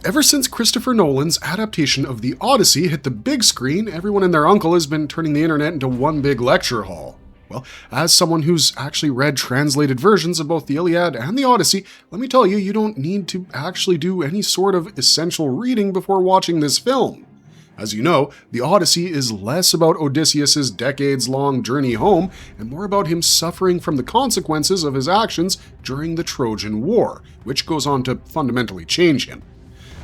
Ever since Christopher Nolan's adaptation of the Odyssey hit the big screen, everyone and their uncle has been turning the internet into one big lecture hall. Well, as someone who's actually read translated versions of both the Iliad and the Odyssey, let me tell you, you don't need to actually do any sort of essential reading before watching this film. As you know, the Odyssey is less about Odysseus' decades-long journey home and more about him suffering from the consequences of his actions during the Trojan War, which goes on to fundamentally change him.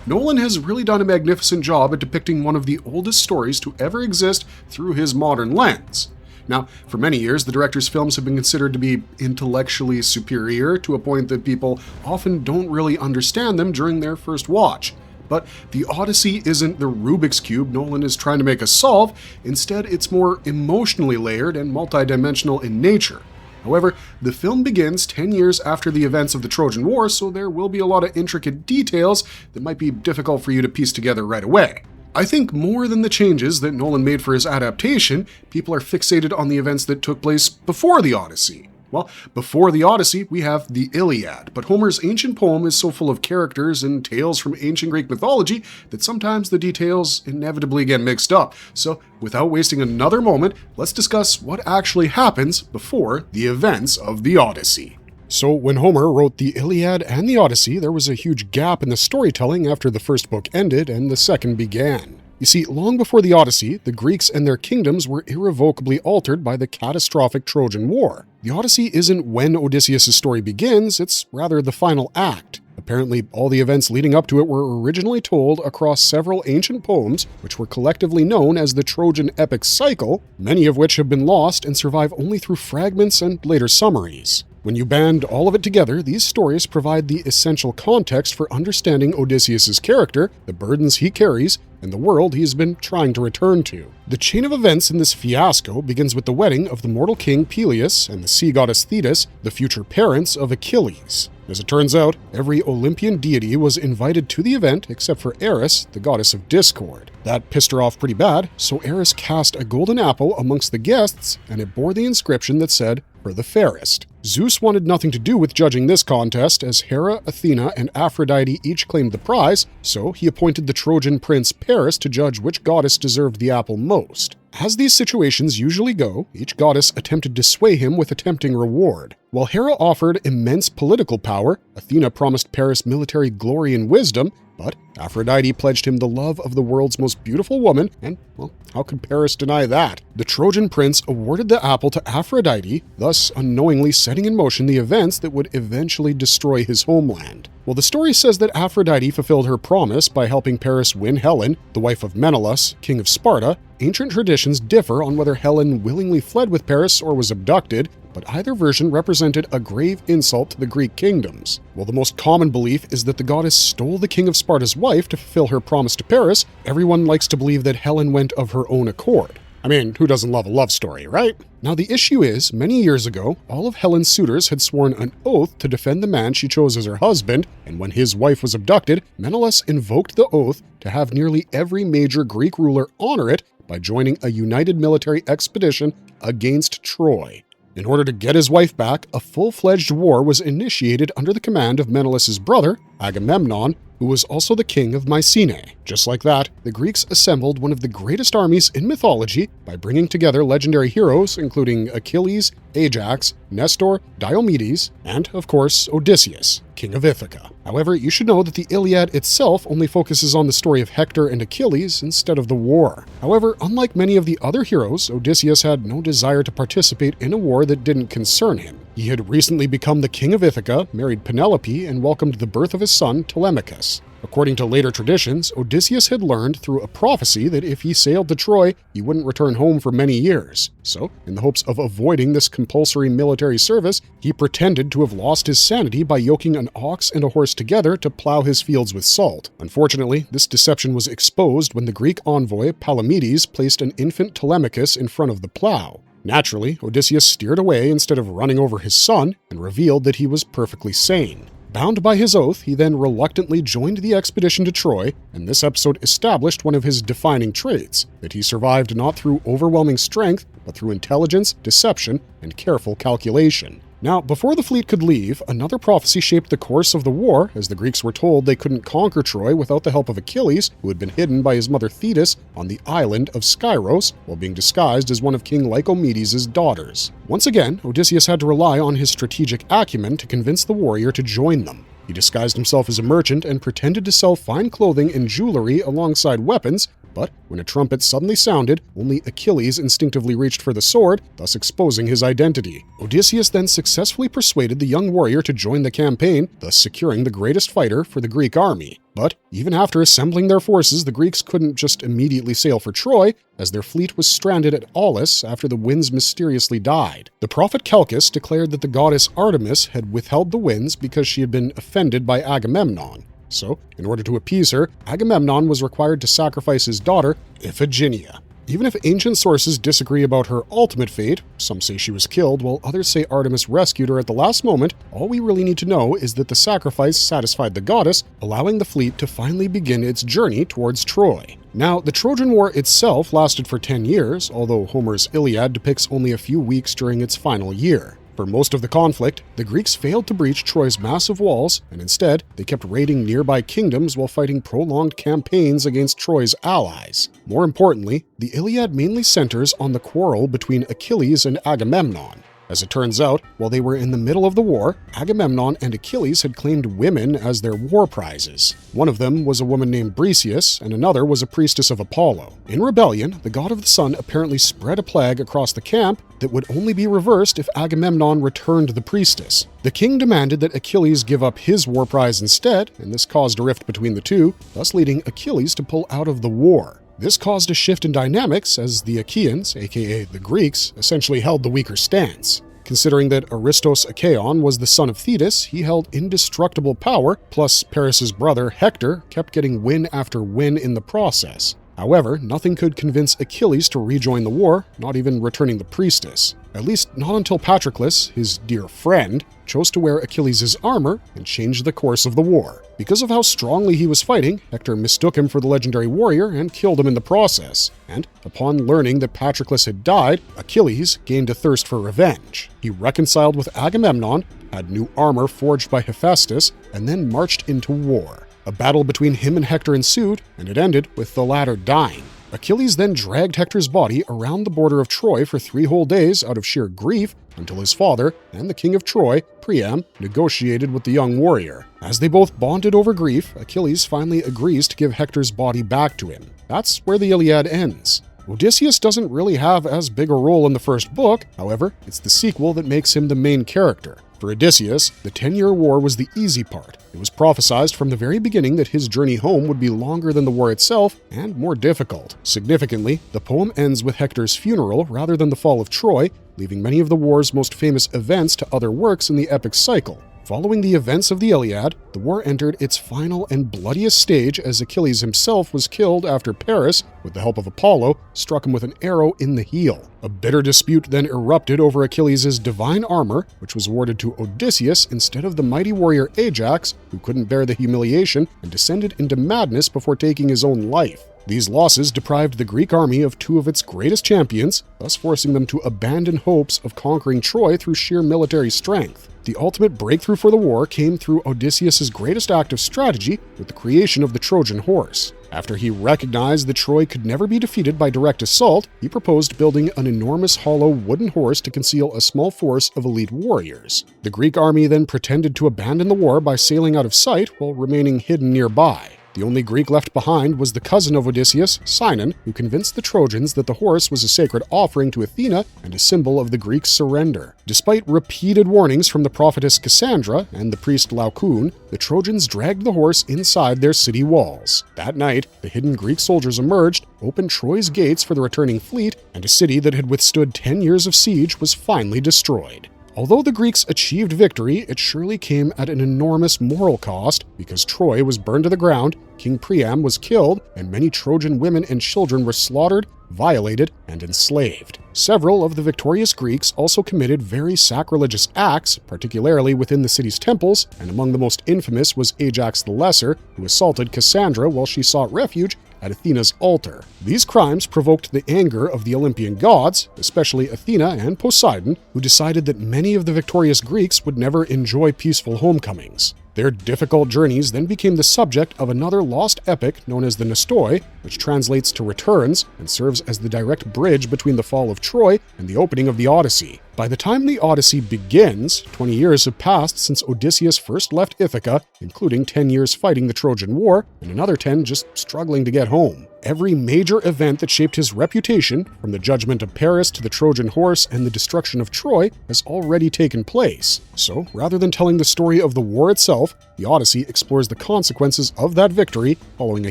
Nolan has really done a magnificent job at depicting one of the oldest stories to ever exist through his modern lens. Now, for many years, the director's films have been considered to be intellectually superior to a point that people often don't really understand them during their first watch. But the Odyssey isn't the Rubik's Cube Nolan is trying to make us solve. Instead, it's more emotionally layered and multidimensional in nature. However, the film begins 10 years after the events of the Trojan War, so there will be a lot of intricate details that might be difficult for you to piece together right away. I think more than the changes that Nolan made for his adaptation, people are fixated on the events that took place before the Odyssey. Well, before the Odyssey, we have the Iliad, but Homer's ancient poem is so full of characters and tales from ancient Greek mythology that sometimes the details inevitably get mixed up. So, without wasting another moment, let's discuss what actually happens before the events of the Odyssey. So, when Homer wrote the Iliad and the Odyssey, there was a huge gap in the storytelling after the first book ended and the second began. You see, long before the Odyssey, the Greeks and their kingdoms were irrevocably altered by the catastrophic Trojan War. The Odyssey isn't when Odysseus' story begins, it's rather the final act. Apparently, all the events leading up to it were originally told across several ancient poems, which were collectively known as the Trojan epic cycle, many of which have been lost and survive only through fragments and later summaries. When you band all of it together, these stories provide the essential context for understanding Odysseus' character, the burdens he carries, and the world he's been trying to return to. The chain of events in this fiasco begins with the wedding of the mortal king Peleus and the sea goddess Thetis, the future parents of Achilles. As it turns out, every Olympian deity was invited to the event except for Eris, the goddess of discord. That pissed her off pretty bad, so Eris cast a golden apple amongst the guests, and it bore the inscription that said, "For the fairest." Zeus wanted nothing to do with judging this contest, as Hera, Athena, and Aphrodite each claimed the prize, so he appointed the Trojan prince Paris to judge which goddess deserved the apple most. As these situations usually go, each goddess attempted to sway him with a tempting reward. While Hera offered immense political power, Athena promised Paris military glory and wisdom, but Aphrodite pledged him the love of the world's most beautiful woman, and, well, how could Paris deny that? The Trojan prince awarded the apple to Aphrodite, thus unknowingly setting in motion the events that would eventually destroy his homeland. Well, the story says that Aphrodite fulfilled her promise by helping Paris win Helen, the wife of Menelaus, king of Sparta. Ancient traditions differ on whether Helen willingly fled with Paris or was abducted, but either version represented a grave insult to the Greek kingdoms. While the most common belief is that the goddess stole the king of Sparta's wife to fulfill her promise to Paris, everyone likes to believe that Helen went of her own accord. I mean, who doesn't love a love story, right? Now, the issue is, many years ago, all of Helen's suitors had sworn an oath to defend the man she chose as her husband, and when his wife was abducted, Menelaus invoked the oath to have nearly every major Greek ruler honor it by joining a united military expedition against Troy. In order to get his wife back, a full-fledged war was initiated under the command of Menelaus' brother, Agamemnon, who was also the king of Mycenae. Just like that, the Greeks assembled one of the greatest armies in mythology by bringing together legendary heroes including Achilles, Ajax, Nestor, Diomedes, and, of course, Odysseus, king of Ithaca. However, you should know that the Iliad itself only focuses on the story of Hector and Achilles instead of the war. However, unlike many of the other heroes, Odysseus had no desire to participate in a war that didn't concern him. He had recently become the king of Ithaca, married Penelope, and welcomed the birth of his son, Telemachus. According to later traditions, Odysseus had learned through a prophecy that if he sailed to Troy, he wouldn't return home for many years. So, in the hopes of avoiding this compulsory military service, he pretended to have lost his sanity by yoking an ox and a horse together to plow his fields with salt. Unfortunately, this deception was exposed when the Greek envoy Palamedes placed an infant Telemachus in front of the plow. Naturally, Odysseus steered away instead of running over his son and revealed that he was perfectly sane. Bound by his oath, he then reluctantly joined the expedition to Troy, and this episode established one of his defining traits, that he survived not through overwhelming strength, but through intelligence, deception, and careful calculation. Now, before the fleet could leave, another prophecy shaped the course of the war, as the Greeks were told they couldn't conquer Troy without the help of Achilles, who had been hidden by his mother Thetis on the island of Skyros, while being disguised as one of King Lycomedes' daughters. Once again, Odysseus had to rely on his strategic acumen to convince the warrior to join them. He disguised himself as a merchant and pretended to sell fine clothing and jewelry alongside weapons, but when a trumpet suddenly sounded, only Achilles instinctively reached for the sword, thus exposing his identity. Odysseus then successfully persuaded the young warrior to join the campaign, thus securing the greatest fighter for the Greek army. But even after assembling their forces, the Greeks couldn't just immediately sail for Troy, as their fleet was stranded at Aulis after the winds mysteriously died. The prophet Calchas declared that the goddess Artemis had withheld the winds because she had been offended by Agamemnon. So, in order to appease her, Agamemnon was required to sacrifice his daughter, Iphigenia. Even if ancient sources disagree about her ultimate fate, some say she was killed while others say Artemis rescued her at the last moment, all we really need to know is that the sacrifice satisfied the goddess, allowing the fleet to finally begin its journey towards Troy. Now, the Trojan War itself lasted for 10 years, although Homer's Iliad depicts only a few weeks during its final year. For most of the conflict, the Greeks failed to breach Troy's massive walls, and instead, they kept raiding nearby kingdoms while fighting prolonged campaigns against Troy's allies. More importantly, the Iliad mainly centers on the quarrel between Achilles and Agamemnon. As it turns out, while they were in the middle of the war, Agamemnon and Achilles had claimed women as their war prizes. One of them was a woman named Briseis, and another was a priestess of Apollo. In rebellion, the god of the sun apparently spread a plague across the camp that would only be reversed if Agamemnon returned the priestess. The king demanded that Achilles give up his war prize instead, and this caused a rift between the two, thus leading Achilles to pull out of the war. This caused a shift in dynamics as the Achaeans, aka the Greeks, essentially held the weaker stance. Considering that Aristos Achaeon was the son of Thetis, he held indestructible power, plus Paris's brother Hector kept getting win after win in the process. However, nothing could convince Achilles to rejoin the war, not even returning the priestess. At least not until Patroclus, his dear friend, chose to wear Achilles' armor and changed the course of the war. Because of how strongly he was fighting, Hector mistook him for the legendary warrior and killed him in the process. And upon learning that Patroclus had died, Achilles gained a thirst for revenge. He reconciled with Agamemnon, had new armor forged by Hephaestus, and then marched into war. A battle between him and Hector ensued, and it ended with the latter dying. Achilles then dragged Hector's body around the border of Troy for 3 whole days out of sheer grief until his father and the king of Troy, Priam, negotiated with the young warrior. As they both bonded over grief, Achilles finally agrees to give Hector's body back to him. That's where the Iliad ends. Odysseus doesn't really have as big a role in the first book, however, it's the sequel that makes him the main character. For Odysseus, the 10-year war was the easy part. It was prophesized from the very beginning that his journey home would be longer than the war itself and more difficult. Significantly, the poem ends with Hector's funeral rather than the fall of Troy, leaving many of the war's most famous events to other works in the epic cycle. Following the events of the Iliad, the war entered its final and bloodiest stage as Achilles himself was killed after Paris, with the help of Apollo, struck him with an arrow in the heel. A bitter dispute then erupted over Achilles' divine armor, which was awarded to Odysseus instead of the mighty warrior Ajax, who couldn't bear the humiliation and descended into madness before taking his own life. These losses deprived the Greek army of 2 of its greatest champions, thus forcing them to abandon hopes of conquering Troy through sheer military strength. The ultimate breakthrough for the war came through Odysseus' greatest act of strategy with the creation of the Trojan horse. After he recognized that Troy could never be defeated by direct assault, he proposed building an enormous hollow wooden horse to conceal a small force of elite warriors. The Greek army then pretended to abandon the war by sailing out of sight while remaining hidden nearby. The only Greek left behind was the cousin of Odysseus, Sinon, who convinced the Trojans that the horse was a sacred offering to Athena and a symbol of the Greeks' surrender. Despite repeated warnings from the prophetess Cassandra and the priest Laocoon, the Trojans dragged the horse inside their city walls. That night, the hidden Greek soldiers emerged, opened Troy's gates for the returning fleet, and a city that had withstood 10 years of siege was finally destroyed. Although the Greeks achieved victory, it surely came at an enormous moral cost because Troy was burned to the ground, King Priam was killed, and many Trojan women and children were slaughtered, violated, and enslaved. Several of the victorious Greeks also committed very sacrilegious acts, particularly within the city's temples, and among the most infamous was Ajax the Lesser, who assaulted Cassandra while she sought refuge at Athena's altar. These crimes provoked the anger of the Olympian gods, especially Athena and Poseidon, who decided that many of the victorious Greeks would never enjoy peaceful homecomings. Their difficult journeys then became the subject of another lost epic known as the Nostoi, which translates to returns and serves as the direct bridge between the fall of Troy and the opening of the Odyssey. By the time the Odyssey begins, 20 years have passed since Odysseus first left Ithaca, including 10 years fighting the Trojan War and another 10 just struggling to get home. Every major event that shaped his reputation, from the judgment of Paris to the Trojan horse and the destruction of Troy, has already taken place. So, rather than telling the story of the war itself, the Odyssey explores the consequences of that victory, following a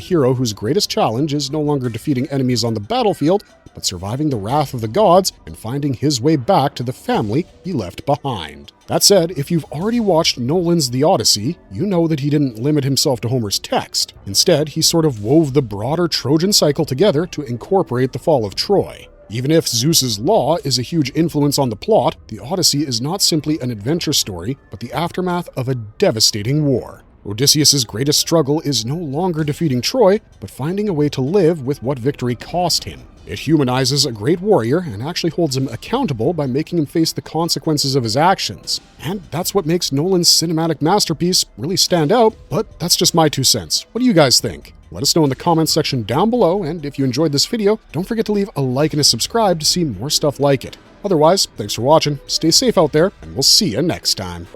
hero whose greatest challenge is no longer defeating enemies on the battlefield, but surviving the wrath of the gods and finding his way back to the family he left behind. That said, if you've already watched Nolan's The Odyssey, you know that he didn't limit himself to Homer's text. Instead, he sort of wove the broader Trojan cycle together to incorporate the fall of Troy. Even if Zeus's law is a huge influence on the plot, The Odyssey is not simply an adventure story, but the aftermath of a devastating war. Odysseus' greatest struggle is no longer defeating Troy, but finding a way to live with what victory cost him. It humanizes a great warrior and actually holds him accountable by making him face the consequences of his actions. And that's what makes Nolan's cinematic masterpiece really stand out, but that's just my 2 cents. What do you guys think? Let us know in the comments section down below, and if you enjoyed this video, don't forget to leave a like and a subscribe to see more stuff like it. Otherwise, thanks for watching, stay safe out there, and we'll see you next time.